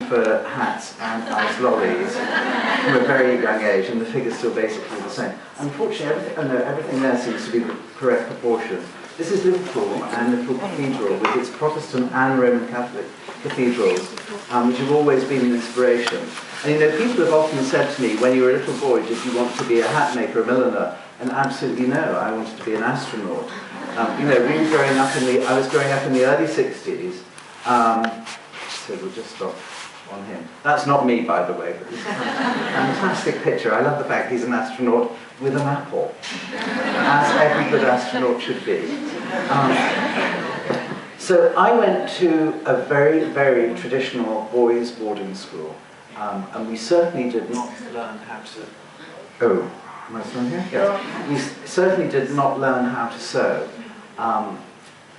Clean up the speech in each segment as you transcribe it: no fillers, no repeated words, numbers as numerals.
for hats and ice lollies from a very young age, and the figure's still basically the same. Unfortunately, everything there seems to be the correct proportion. This is Liverpool and Liverpool Cathedral with its Protestant and Roman Catholic cathedrals, which have always been an inspiration. And you know, people have often said to me, when you were a little boy, did you want to be a hat maker, a milliner? And absolutely no, I wanted to be an astronaut. You know, we were growing up I was growing up in the early 60s, so we'll just stop on him. That's not me, by the way, but it's a fantastic picture. I love the fact he's an astronaut with an apple, as every good astronaut should be. So I went to a very, very traditional boys' boarding school, and we certainly did not learn how to... Oh, am I still here? Yes. We certainly did not learn how to sew.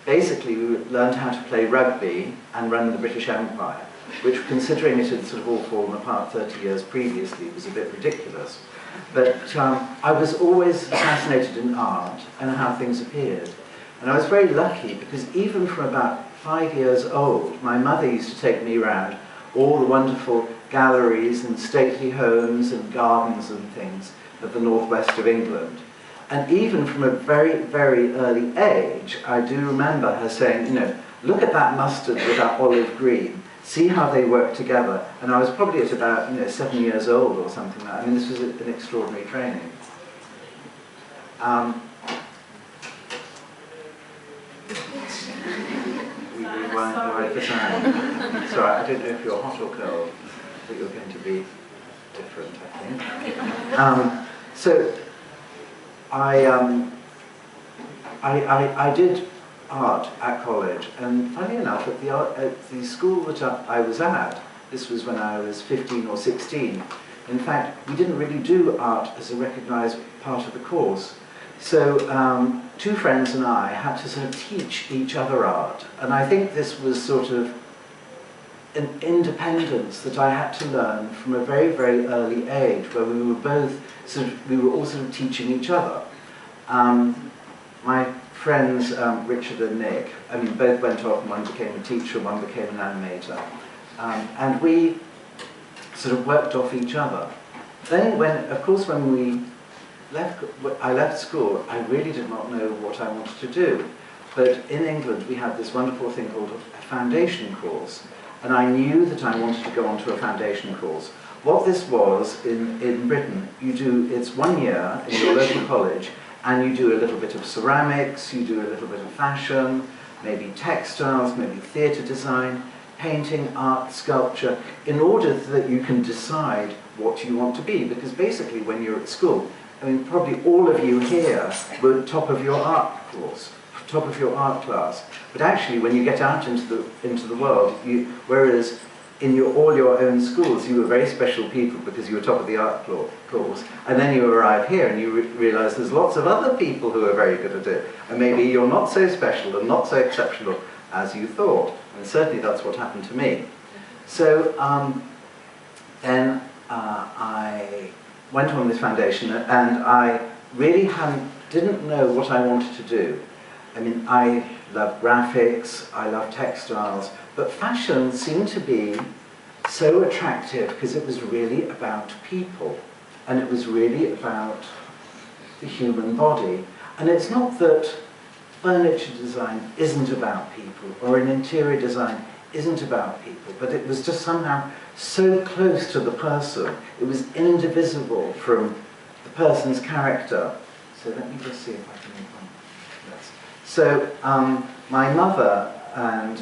Basically, we learned how to play rugby and run the British Empire, which, considering it had sort of all fallen apart 30 years previously, was a bit ridiculous. But I was always fascinated in art and how things appeared. And I was very lucky because even from about 5 years old, my mother used to take me around all the wonderful galleries and stately homes and gardens and things of the northwest of England. And even from a very, very early age, I do remember her saying, you know, look at that mustard with that olive green. See how they work together. And I was probably at about 7 years old or something like that. I mean, this was an extraordinary training. We rewind the sound. Sorry, I don't know if you're hot or cold, but you're going to be different, I think. So I did art at college, and funny enough, at the school that I was at, this was when I was 15 or 16, in fact, we didn't really do art as a recognised part of the course. So two friends and I had to sort of teach each other art, and I think this was sort of an independence that I had to learn from a very, very early age, where we were both we were all sort of teaching each other. My friends, Richard and Nick, I mean, both went off, and one became a teacher, one became an animator. And we sort of worked off each other. Then of course, when I left school, I really did not know what I wanted to do. But in England, we had this wonderful thing called a foundation course. And I knew that I wanted to go on to a foundation course. What this was, in Britain, it's 1 year in your local college, and you do a little bit of ceramics, you do a little bit of fashion, maybe textiles, maybe theatre design, painting, art, sculpture, in order that you can decide what you want to be. Because basically, when you're at school, I mean, probably all of you here were top of your art course, top of your art class. But actually, when you get out into the world, whereas in all your own schools, you were very special people because you were top of the art course, and then you arrive here and you realise there's lots of other people who are very good at it, and maybe you're not so special and not so exceptional as you thought. And certainly that's what happened to me. So then I went on this foundation, and I really didn't know what I wanted to do. I mean, I love graphics, I love textiles, but fashion seemed to be so attractive because it was really about people, and it was really about the human body. And it's not that furniture design isn't about people, or an interior design isn't about people, but it was just somehow so close to the person. It was indivisible from the person's character. So let me just see if I can move on. Yes. So my mother and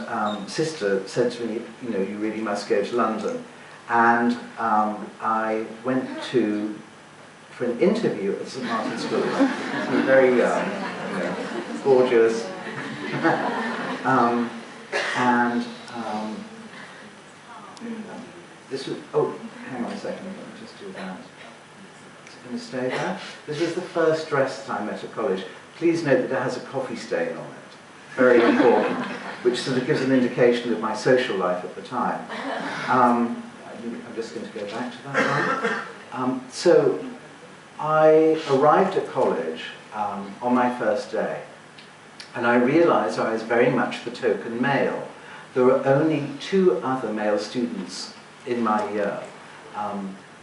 sister said to me, you know, you really must go to London. And I went for an interview at St Martin's School. So very young, you know, gorgeous. This was, oh, hang on a second, let me just do that. Is it going to stay there? This was the first dress that I met at college. Please note that it has a coffee stain on it. Very important, which sort of gives an indication of my social life at the time. I'm just going to go back to that one. So I arrived at college on my first day, and I realised I was very much the token male. There were only 2 other male students in my year.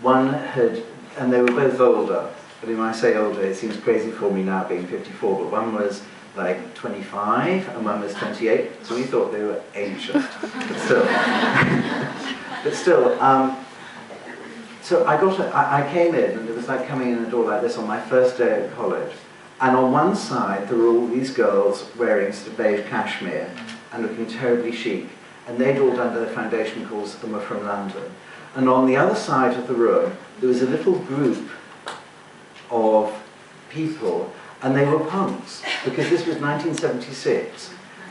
One had, and they were both older, but when I say older, it seems crazy for me now being 54, but one was like 25 and one was 28, so we thought they were ancient, but still. But still, so I came in, and it was like coming in the door like this on my first day at college, and on one side there were all these girls wearing sort of beige cashmere and looking terribly chic, and they'd all done their foundation course and were from London. And on the other side of the room, there was a little group of people, and they were punks, because this was 1976,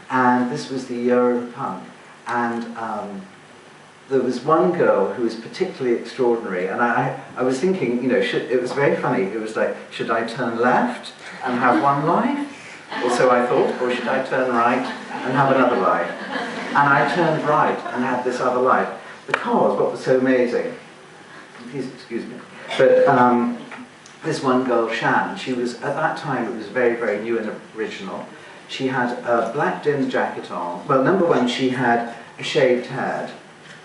and this was the year of punk. And there was one girl who was particularly extraordinary, and I was thinking, you know, it was very funny. It was like, should I turn left and have one life? Or so I thought, or should I turn right and have another life? And I turned right and had this other life. Because what was so amazing, please excuse me, but this one girl, Shan, she was, at that time it was very, very new and original. She had a black denim jacket on. Well, number one, she had a shaved head,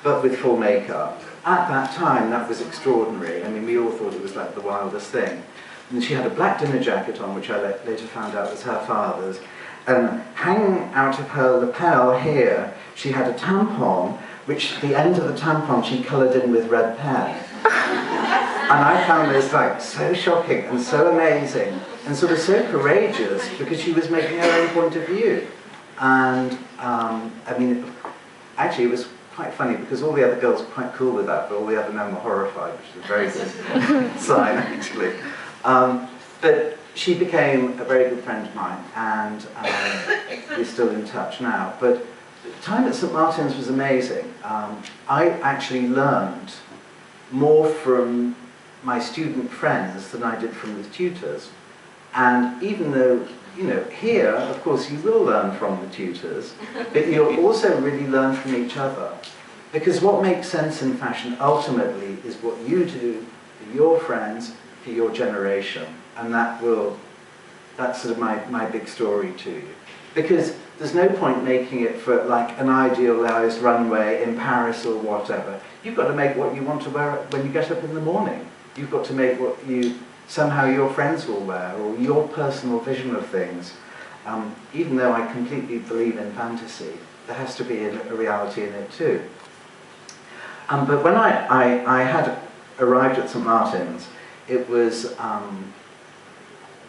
but with full makeup. At that time, that was extraordinary. I mean, we all thought it was like the wildest thing. And she had a black dinner jacket on, which I later found out was her father's. And hanging out of her lapel here, she had a tampon, which the end of the tampon she coloured in with red pen. And I found this like so shocking and so amazing and sort of so courageous, because she was making her own point of view. And I mean, actually it was quite funny because all the other girls were quite cool with that, but all the other men were horrified, which is a very good sign actually. But she became a very good friend of mine, and we're still in touch now. But the time at St Martin's was amazing. I actually learned more from my student friends than I did from the tutors. And even though, you know, here, of course, you will learn from the tutors, but you'll also really learn from each other. Because what makes sense in fashion ultimately is what you do for your friends, for your generation. And that's sort of my big story to you. Because there's no point making it for like an idealized runway in Paris or whatever. You've got to make what you want to wear when you get up in the morning. You've got to make what somehow your friends will wear, or your personal vision of things. Even though I completely believe in fantasy, there has to be a reality in it too. But when I had arrived at St Martin's, it was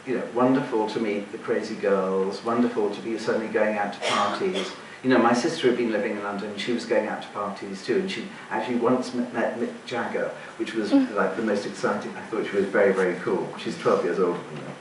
you know, wonderful to meet the crazy girls, wonderful to be suddenly going out to parties. You know, my sister had been living in London, and she was going out to parties too, and she actually once met Mick Jagger, which was like the most exciting. I thought she was very, very cool. She's 12 years older than me.